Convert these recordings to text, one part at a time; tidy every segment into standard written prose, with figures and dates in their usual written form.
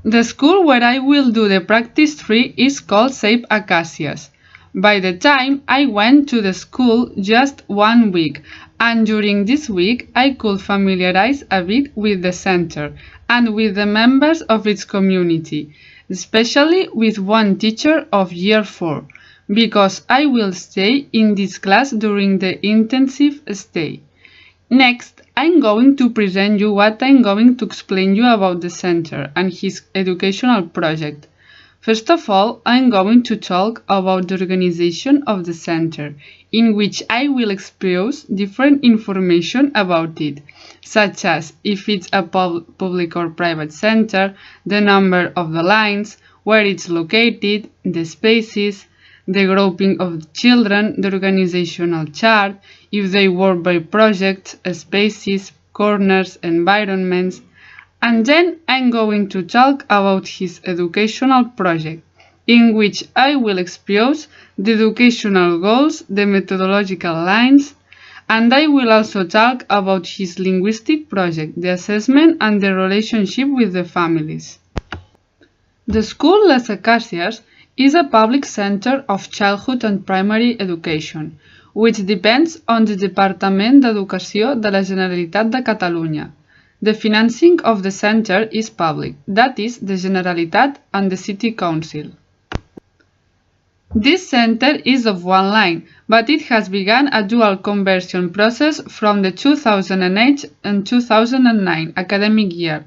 The school where I will do the practice tree is called Save Acacias. By the time I went to the school just 1 week, and during this week I could familiarize a bit with the center and with the members of its community, especially with one teacher of year 4, because I will stay in this class during the intensive stay. Next, I'm going to present you what I'm going to explain you about the center and his educational project. First of all, I'm going to talk about the organization of the center, in which I will expose different information about it, such as if it's a public or private center, the number of the lines, where it's located, the spaces, the grouping of children, the organizational chart, if they work by projects, spaces, corners, environments, and then I'm going to talk about his educational project, in which I will expose the educational goals, the methodological lines, and I will also talk about his linguistic project, the assessment and the relationship with the families. The school Les Acacias is a public center of childhood and primary education, which depends on the Departament d'Educació de la Generalitat de Catalunya. The financing of the center is public, that is, the Generalitat and the City Council. This center is of one line, but it has begun a dual conversion process from the 2008 and 2009 academic year,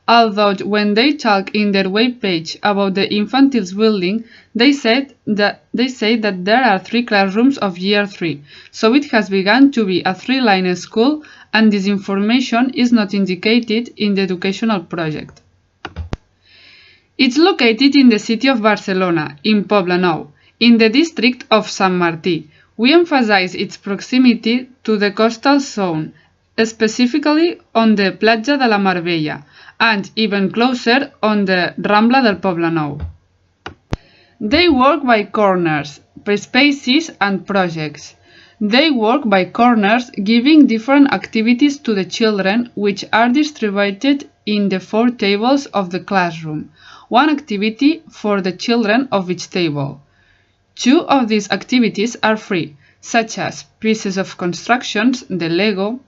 although when they talk in their web page about the infantiles building, they say that there are 3 classrooms of year 3, so it has begun to be a 3-line school, and this information is not indicated in the educational project. It's located in the city of Barcelona, in Poblenou, in the district of Sant Martí. We emphasize its proximity to the coastal zone, specifically on the Platja de la Mar Bella, and even closer on the Rambla del Poblenou. They work by corners, spaces, and projects. They work by corners, giving different activities to the children, which are distributed in the 4 tables of the classroom, 1 activity for the children of each table. 2 of these activities are free, such as pieces of constructions, the Lego,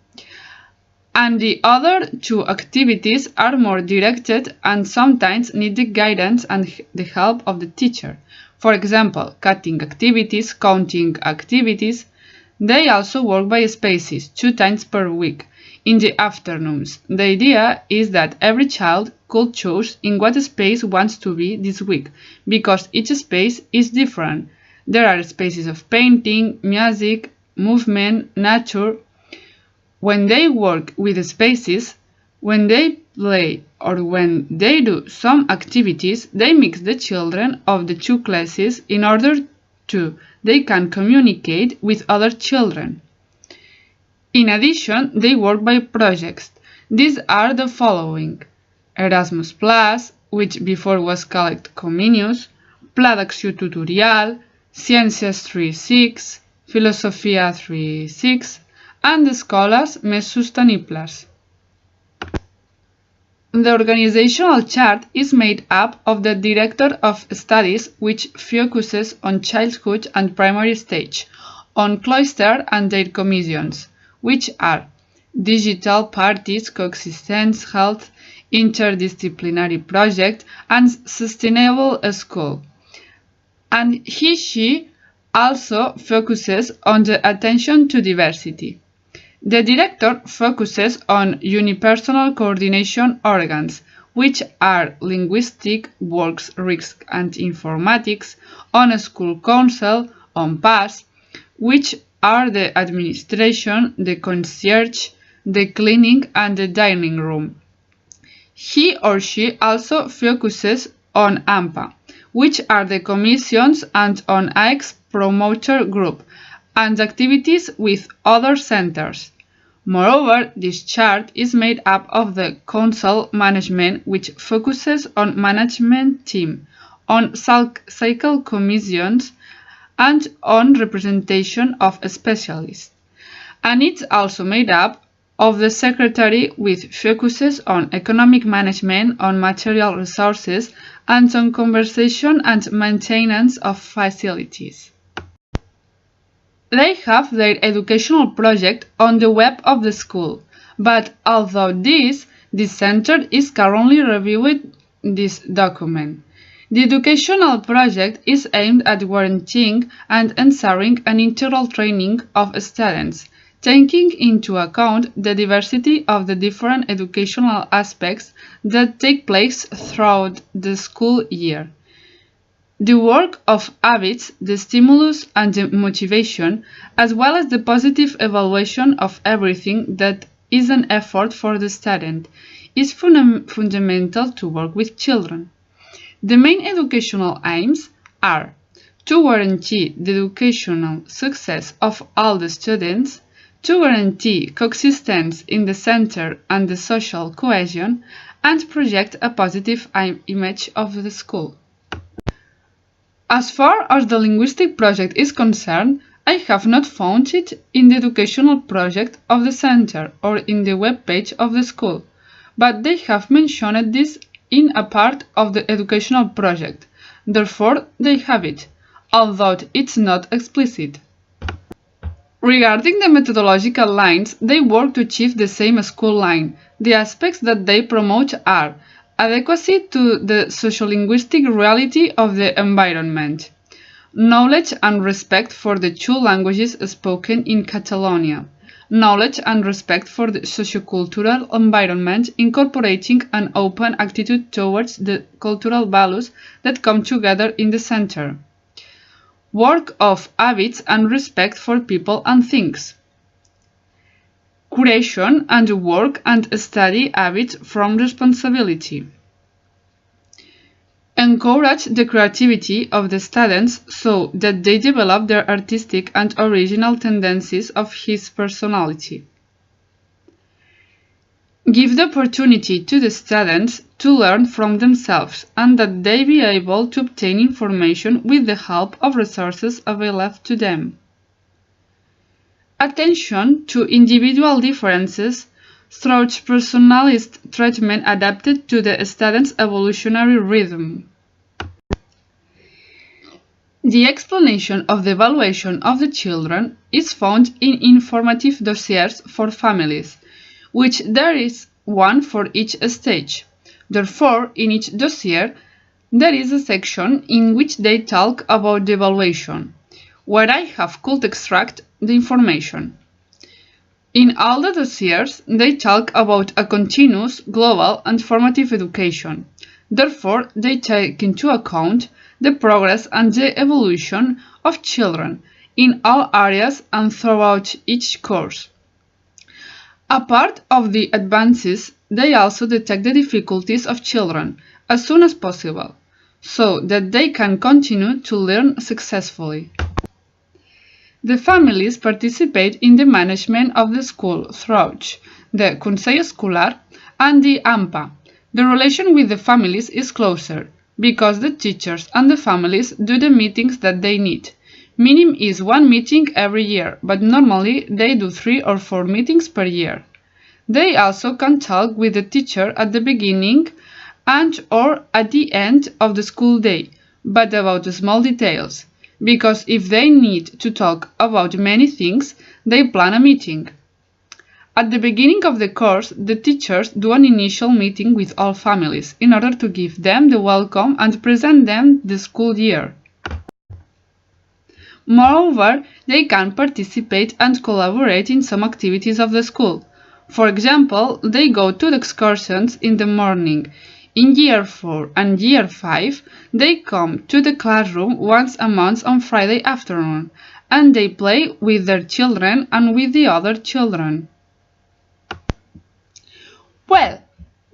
and the other 2 activities are more directed and sometimes need the guidance and the help of the teacher. For example, cutting activities, counting activities. They also work by spaces, 2 times per week, in the afternoons. The idea is that every child could choose in what space wants to be this week, because each space is different. There are spaces of painting, music, movement, nature. When they work with spaces, when they play or when they do some activities, they mix the children of the 2 classes in order to they can communicate with other children. In addition, they work by projects. These are the following: Erasmus+, which before was called Comenius, Pla d'Acció Tutorial, Ciències 3.6, Filosofia 3.6, and Escoles Més Sostenibles. The organizational chart is made up of the Director of Studies, which focuses on childhood and primary stage, on cloister and their commissions, which are digital parties, coexistence, health, interdisciplinary project, and sustainable school. And she also focuses on the attention to diversity. The director focuses on unipersonal coordination organs, which are linguistic, works, risk, and informatics, on a school council, on PAS, which are the administration, the concierge, the cleaning, and the dining room. He or she also focuses on AMPA, which are the commissions, and on AX promoter group, and activities with other centers. Moreover, this chart is made up of the council management, which focuses on management team, on cycle commissions, and on representation of specialists. And it's also made up of the Secretary with focuses on economic management, on material resources, and on conservation and maintenance of facilities. They have their educational project on the web of the school, but although this center is currently reviewing this document. The educational project is aimed at guaranteeing and ensuring an integral training of students, taking into account the diversity of the different educational aspects that take place throughout the school year. The work of habits, the stimulus and the motivation, as well as the positive evaluation of everything that is an effort for the student, is fundamental to work with children. The main educational aims are to guarantee the educational success of all the students, to guarantee coexistence in the center and the social cohesion, and project a positive image of the school. As far as the linguistic project is concerned, I have not found it in the educational project of the center or in the web page of the school, but they have mentioned this in a part of the educational project, therefore they have it, although it's not explicit. Regarding the methodological lines, they work to achieve the same school line. The aspects that they promote are adequacy to the sociolinguistic reality of the environment, knowledge and respect for the two languages spoken in Catalonia, knowledge and respect for the sociocultural environment, incorporating an open attitude towards the cultural values that come together in the center, work of habits and respect for people and things, curation and work and study habits from responsibility. Encourage the creativity of the students so that they develop their artistic and original tendencies of his personality. Give the opportunity to the students to learn from themselves and that they be able to obtain information with the help of resources available to them. Attention to individual differences through personalized treatment adapted to the student's evolutionary rhythm. The explanation of the evaluation of the children is found in informative dossiers for families, which there is one for each stage. Therefore, in each dossier, there is a section in which they talk about the evaluation, where I could extract the information. In all the dossiers, they talk about a continuous, global, and formative education. Therefore, they take into account the progress and the evolution of children in all areas and throughout each course. A part of the advances, they also detect the difficulties of children as soon as possible, so that they can continue to learn successfully. The families participate in the management of the school throughout the Consell Escolar and the AMPA. The relation with the families is closer, because the teachers and the families do the meetings that they need. Minimum is one meeting every year, but normally they do 3 or 4 meetings per year. They also can talk with the teacher at the beginning and or at the end of the school day, but about the small details, because if they need to talk about many things, they plan a meeting. At the beginning of the course, the teachers do an initial meeting with all families in order to give them the welcome and present them the school year. Moreover, they can participate and collaborate in some activities of the school. For example, they go to the excursions in the morning. In Year 4 and Year 5, they come to the classroom once a month on Friday afternoon, and they play with their children and with the other children. Well,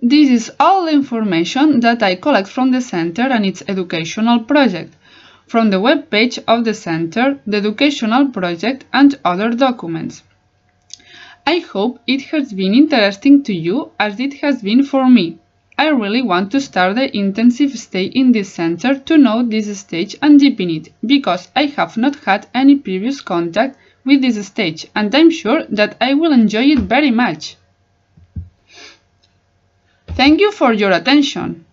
this is all the information that I collect from the center and its educational project, from the web page of the center, the educational project, and other documents. I hope it has been interesting to you as it has been for me. I really want to start the intensive stay in this center to know this stage and deepen it, because I have not had any previous contact with this stage, and I'm sure that I will enjoy it very much. Thank you for your attention.